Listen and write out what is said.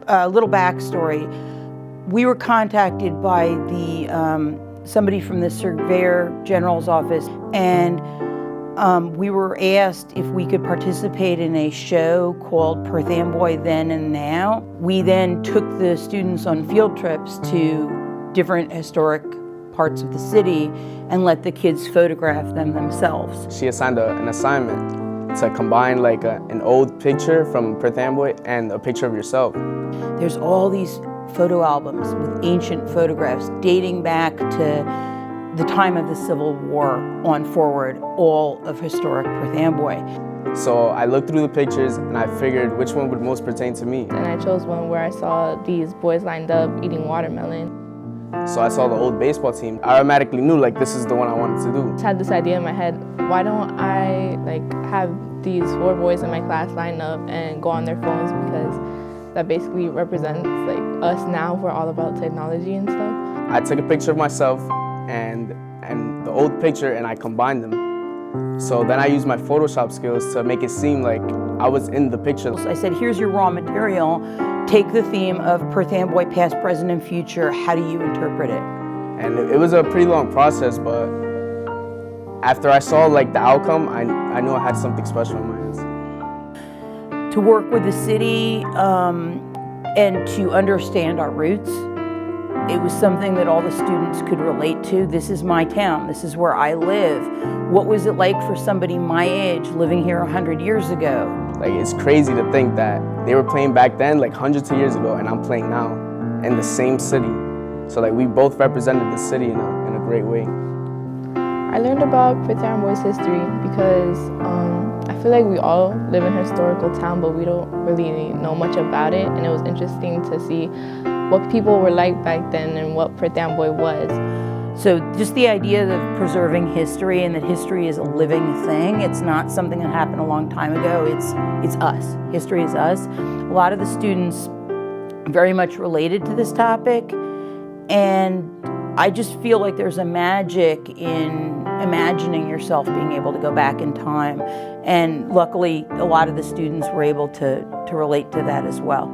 A little backstory. We were contacted by somebody from the Surveyor General's office, and we were asked if we could participate in a show called Perth Amboy Then and Now. We then took the students on field trips to different historic parts of the city and let the kids photograph them themselves. She assigned an assignment to combine like an old picture from Perth Amboy and a picture of yourself. There's all these photo albums with ancient photographs dating back to the time of the Civil War on forward, all of historic Perth Amboy. So I looked through the pictures and I figured which one would most pertain to me. And I chose one where I saw these boys lined up eating watermelon. So I saw the old baseball team. I automatically knew like this is the one I wanted to do. I had this idea in my head, why don't I have these 4 boys in my class line up and go on their phones, because that basically represents us now. We're all about technology and stuff. I took a picture of myself and the old picture and I combined them. So then I used my Photoshop skills to make it seem like I was in the picture. I said, here's your raw material. Take the theme of Perth Amboy, past, present, and future. How do you interpret it? And it was a pretty long process, but after I saw the outcome, I knew I had something special in my hands. To work with the city and to understand our roots, it was something that all the students could relate to. This is my town. This is where I live. What was it like for somebody my age living here 100 years ago? It's crazy to think that they were playing back then hundreds of years ago, and I'm playing now in the same city. So we both represented the city in a great way. I learned about Perth Amboy's history because I feel like we all live in a historical town, but we don't really know much about it. And it was interesting to see what people were like back then and what Perth Amboy was. So just the idea of preserving history, and that history is a living thing. It's not something that happened a long time ago. It's us. History is us. A lot of the students very much related to this topic, and I just feel like there's a magic in imagining yourself being able to go back in time. And luckily, a lot of the students were able to relate to that as well.